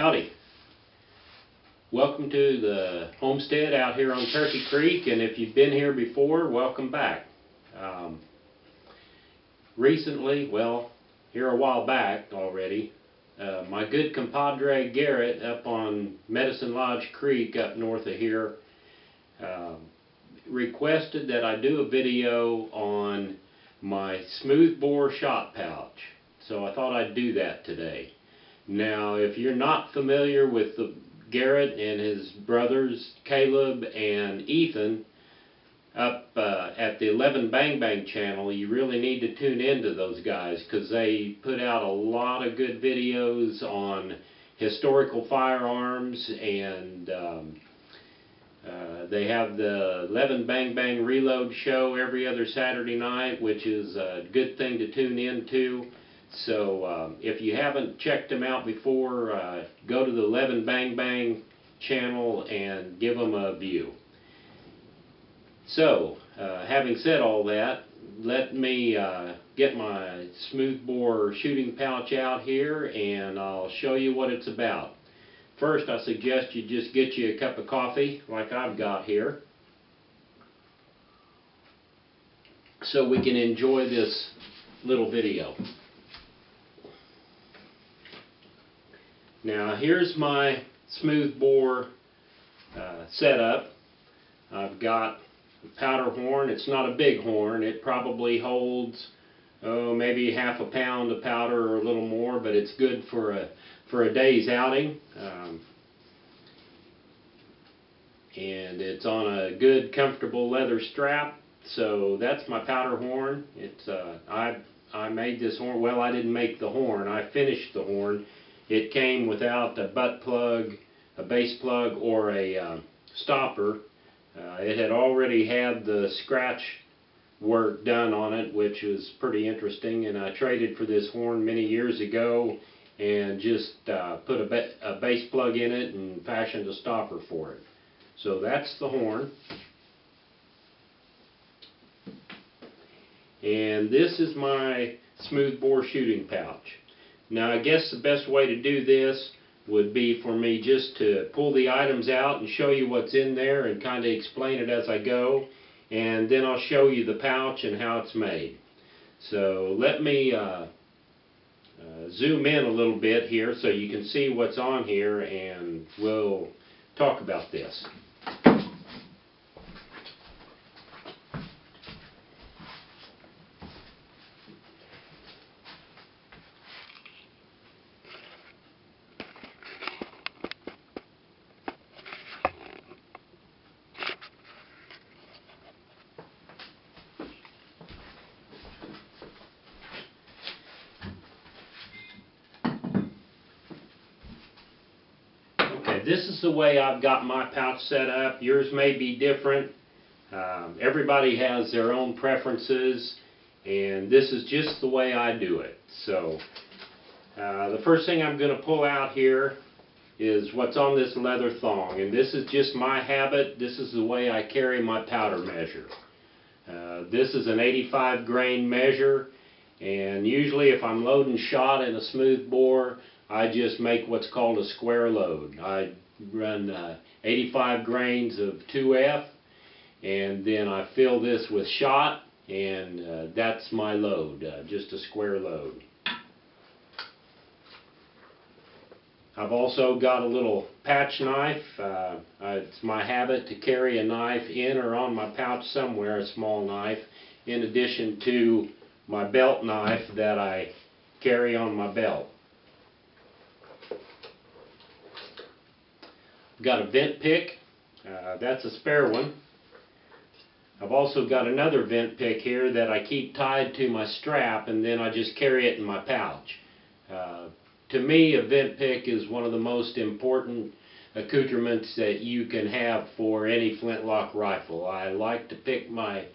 Howdy. Welcome to the homestead out here on Turkey Creek, and if you've been here before, welcome back. Recently, well, here a while back already, my good compadre Garrett up on Medicine Lodge Creek up north of here requested that I do a video on my Smoothbore shot pouch. So I thought I'd do that today. Now, if you're not familiar with Garrett and his brothers Caleb and Ethan up at the 11 Bang Bang channel, you really need to tune into those guys, because they put out a lot of good videos on historical firearms, and they have the 11 Bang Bang Reload show every other Saturday night, which is a good thing to tune into. So if you haven't checked them out before, go to the 11 Bang Bang channel and give them a view. So, having said all that, let me get my Smoothbore shooting pouch out here and I'll show you what it's about. First, I suggest you just get you a cup of coffee like I've got here, so we can enjoy this little video. Now, here's my Smoothbore setup. I've got a powder horn. It's not a big horn. It probably holds maybe half a pound of powder or a little more, but it's good for a day's outing. And it's on a good, comfortable leather strap. So that's my powder horn. It's I made this horn. Well, I didn't make the horn. I finished the horn. It came without a butt plug, a base plug, or a stopper. It had already had the scratch work done on it, which was pretty interesting, and I traded for this horn many years ago and just put a base plug in it and fashioned a stopper for it. So that's the horn. And this is my Smoothbore shooting pouch. Now, I guess the best way to do this would be for me just to pull the items out and show you what's in there and kind of explain it as I go, and then I'll show you the pouch and how it's made. So let me zoom in a little bit here so you can see what's on here, and we'll talk about this. This is the way I've got my pouch set up. Yours may be different. Everybody has their own preferences, and this is just the way I do it. So the first thing I'm going to pull out here is what's on this leather thong, and this is just my habit. This is the way I carry my powder measure. This is an 85 grain measure, and usually if I'm loading shot in a Smoothbore, I just make what's called a square load. I run 85 grains of 2F, and then I fill this with shot, and that's my load, just a square load. I've also got a little patch knife. It's my habit to carry a knife in or on my pouch somewhere, a small knife, in addition to my belt knife that I carry on my belt. Got a vent pick. That's a spare one. I've also got another vent pick here that I keep tied to my strap, and then I just carry it in my pouch. To me, a vent pick is one of the most important accoutrements that you can have for any flintlock rifle. I like to pick my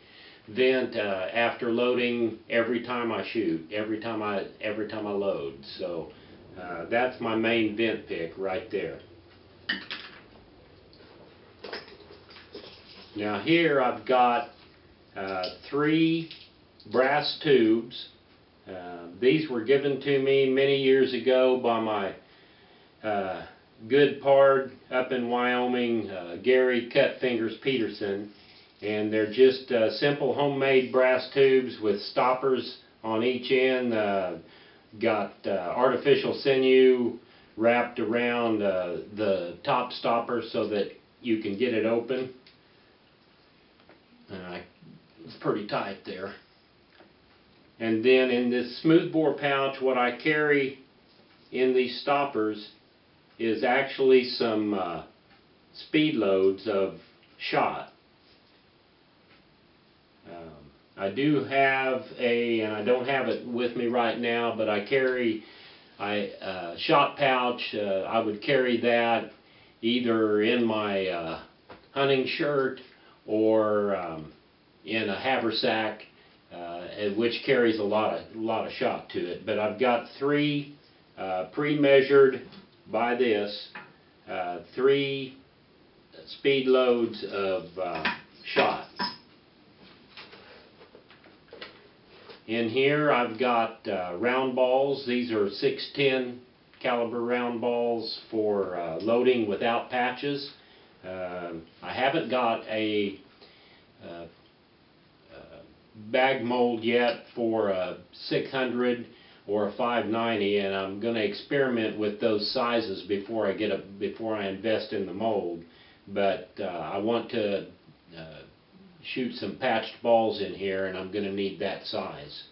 vent after loading every time I shoot, every time I load. So that's my main vent pick right there. Now here I've got 3 brass tubes. These were given to me many years ago by my good pard up in Wyoming, Gary Cut Fingers Peterson, and they're just simple homemade brass tubes with stoppers on each end. Got artificial sinew wrapped around the top stopper so that you can get it open. It's pretty tight there. And then in this smoothbore pouch, what I carry in these stoppers is actually some speed loads of shot. I do have and I don't have it with me right now, but I carry a shot pouch. I would carry that either in my hunting shirt or in a haversack, which carries a lot of shot to it. But I've got 3 pre-measured by this, 3 speed loads of shot. In here I've got round balls. These are 610 caliber round balls for loading without patches. I haven't got a bag mold yet for a 600 or a 590, and I'm going to experiment with those sizes before I invest in the mold. But I want to shoot some patched balls in here, and I'm going to need that size.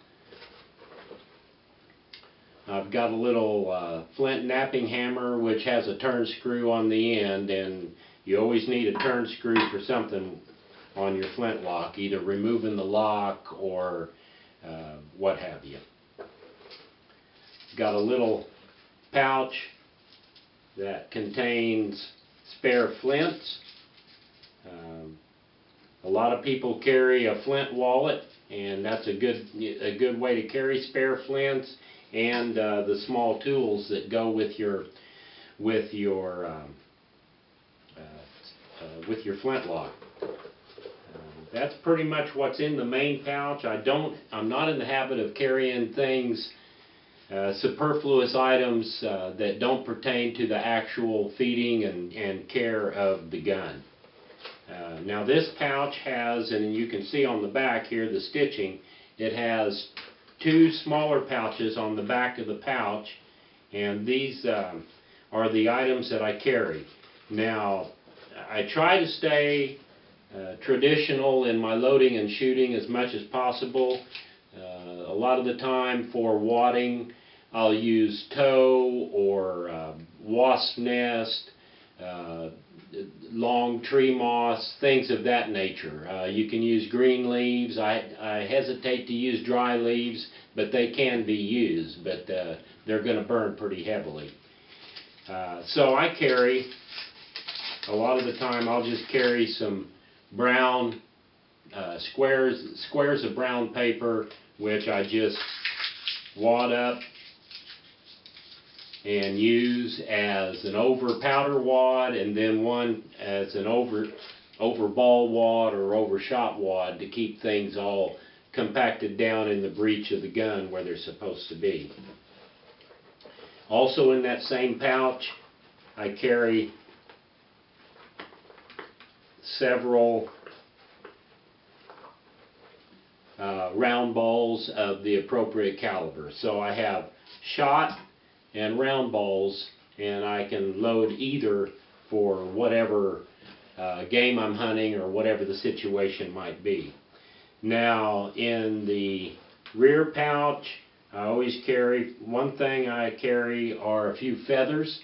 I've got a little flint knapping hammer which has a turn screw on the end, and you always need a turn screw for something on your flintlock, either removing the lock or what have you. Got a little pouch that contains spare flints. A lot of people carry a flint wallet, and that's a good way to carry spare flints and the small tools that go with your flintlock. That's pretty much what's in the main pouch. I'm not in the habit of carrying things, superfluous items that don't pertain to the actual feeding and care of the gun. Now this pouch has, and you can see on the back here the stitching, it has 2 smaller pouches on the back of the pouch, and these are the items that I carry. Now I try to stay traditional in my loading and shooting as much as possible. A lot of the time for wadding I'll use tow or wasp nest, long tree moss, things of that nature. You can use green leaves. I hesitate to use dry leaves, but they can be used, but they're going to burn pretty heavily. So I carry, a lot of the time I'll just carry some brown squares of brown paper, which I just wad up and use as an over powder wad, and then one as an over ball wad or over shot wad to keep things all compacted down in the breech of the gun where they're supposed to be. Also in that same pouch I carry several round balls of the appropriate caliber. So I have shot and round balls, and I can load either for whatever game I'm hunting or whatever the situation might be. Now in the rear pouch I always carry, one thing I carry are a few feathers,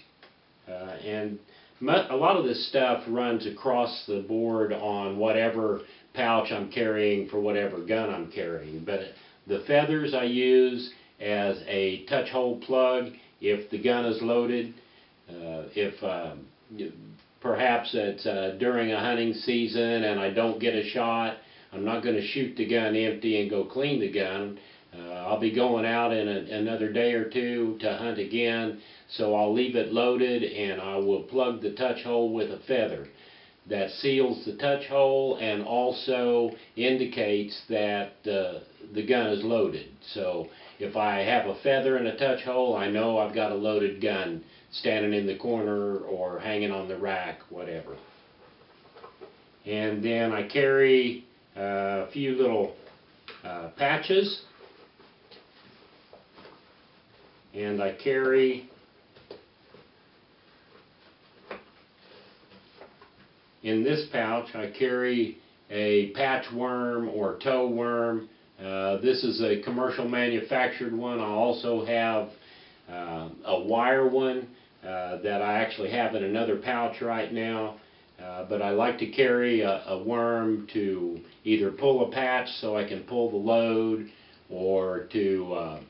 and a lot of this stuff runs across the board on whatever pouch I'm carrying for whatever gun I'm carrying. But the feathers I use as a touch hole plug if the gun is loaded. If perhaps it's during a hunting season and I don't get a shot, I'm not going to shoot the gun empty and go clean the gun. I'll be going out in another day or two to hunt again, so I'll leave it loaded and I will plug the touch hole with a feather. That seals the touch hole and also indicates that the gun is loaded. So if I have a feather in a touch hole, I know I've got a loaded gun standing in the corner or hanging on the rack, whatever. And then I carry a few little patches, and I carry in this pouch I carry a patch worm or toe worm. This is a commercial manufactured one. I also have a wire one that I actually have in another pouch right now. But I like to carry a worm to either pull a patch so I can pull the load, or to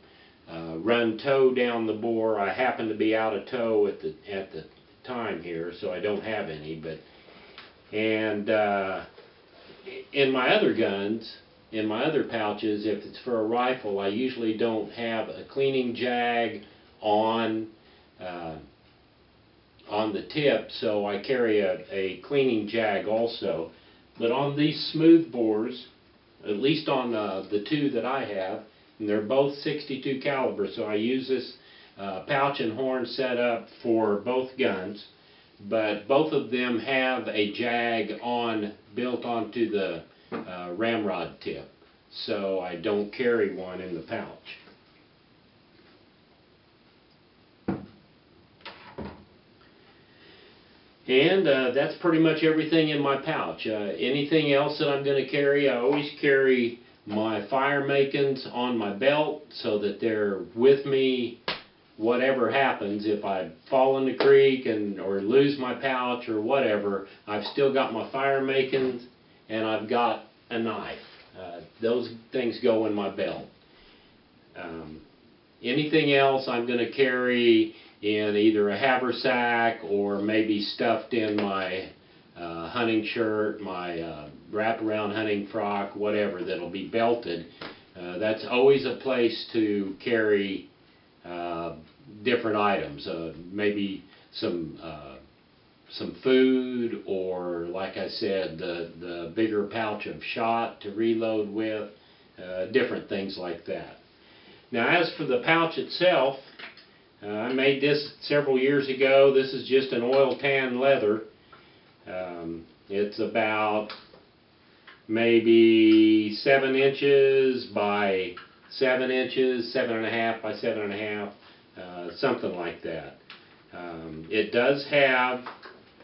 run tow down the bore. I happen to be out of tow at the time here, so I don't have any. And in my other guns, in my other pouches, if it's for a rifle, I usually don't have a cleaning jag on the tip, so I carry a cleaning jag also. But on these smoothbores, at least on the two that I have, and they're both 62 caliber, so I use this pouch and horn setup for both guns. But both of them have a jag built onto the ramrod tip, so I don't carry one in the pouch. And that's pretty much everything in my pouch. Anything else that I'm going to carry, I always carry my fire makings on my belt so that they're with me whatever happens. If I fall in the creek or lose my pouch or whatever, I've still got my fire makings and I've got a knife. Those things go in my belt. Anything else I'm going to carry in either a haversack or maybe stuffed in my hunting shirt, my wraparound hunting frock, whatever, that'll be belted. That's always a place to carry different items, maybe some food, or like I said, the bigger pouch of shot to reload with, different things like that. Now, as for the pouch itself, I made this several years ago. This is just an oil tan leather. It's about maybe 7 inches by 7 inches, 7.5 by 7.5, something like that. It does have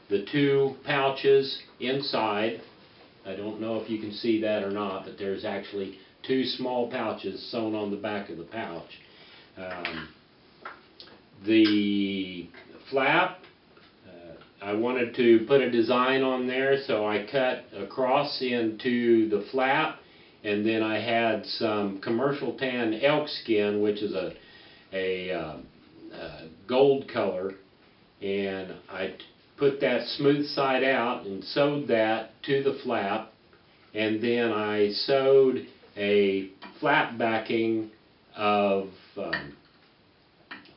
the two pouches inside. I don't know if you can see that or not, but there's actually two small pouches sewn on the back of the pouch. The flap, I wanted to put a design on there, so I cut across into the flap, and then I had some commercial tan elk skin, which is a gold color, and I put that smooth side out and sewed that to the flap, and then I sewed a flap backing of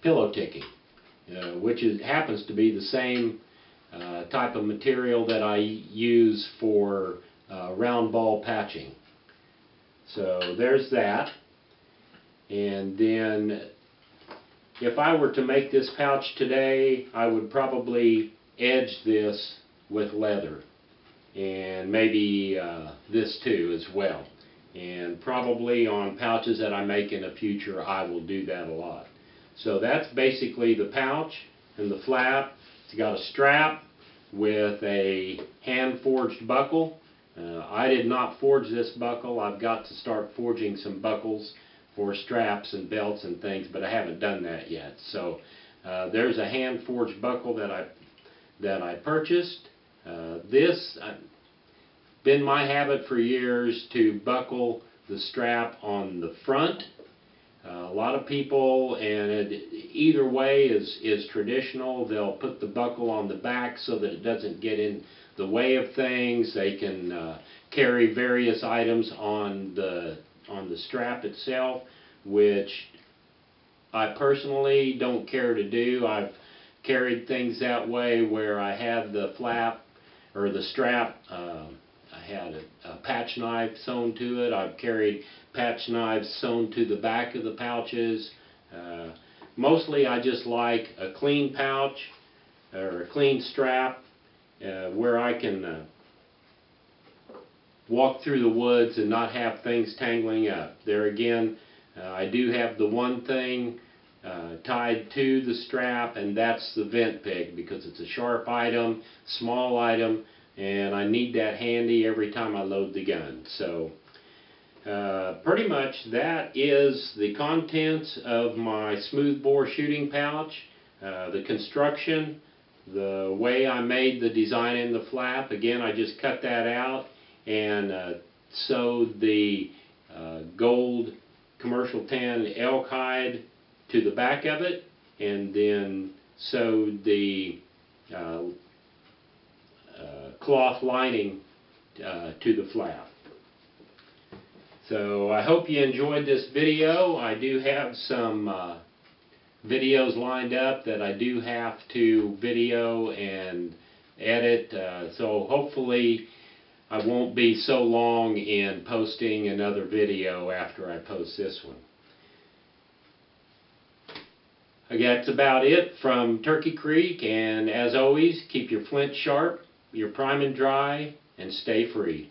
pillow ticking, which happens to be the same type of material that I use for round ball patching. So there's that. And then if I were to make this pouch today, I would probably edge this with leather, and maybe this too as well. And probably on pouches that I make in the future, I will do that a lot. So that's basically the pouch and the flap. It's got a strap with a hand-forged buckle. I did not forge this buckle. I've got to start forging some buckles for straps and belts and things, but I haven't done that yet. So there's a hand-forged buckle that I purchased. This been my habit for years to buckle the strap on the front. A lot of people, and either way is traditional. They'll put the buckle on the back so that it doesn't get in the way of things. They can carry various items on the strap itself, which I personally don't care to do. I've carried things that way where I had the flap or the strap. I had a patch knife sewn to it. I've carried patch knives sewn to the back of the pouches. Mostly I just like a clean pouch or a clean strap where I can walk through the woods and not have things tangling up. There again, I do have the one thing tied to the strap, and that's the vent peg, because it's a sharp item, small item, and I need that handy every time I load the gun. So pretty much that is the contents of my smoothbore shooting pouch. The construction, the way I made the design in the flap, again I just cut that out and sewed the gold commercial tan elk hide to the back of it, and then sewed the cloth lining to the flap. So I hope you enjoyed this video. I do have some videos lined up that I do have to video and edit, so hopefully I won't be so long in posting another video after I post this one. That's about it from Turkey Creek, and as always, keep your flint sharp, your priming dry, and stay free.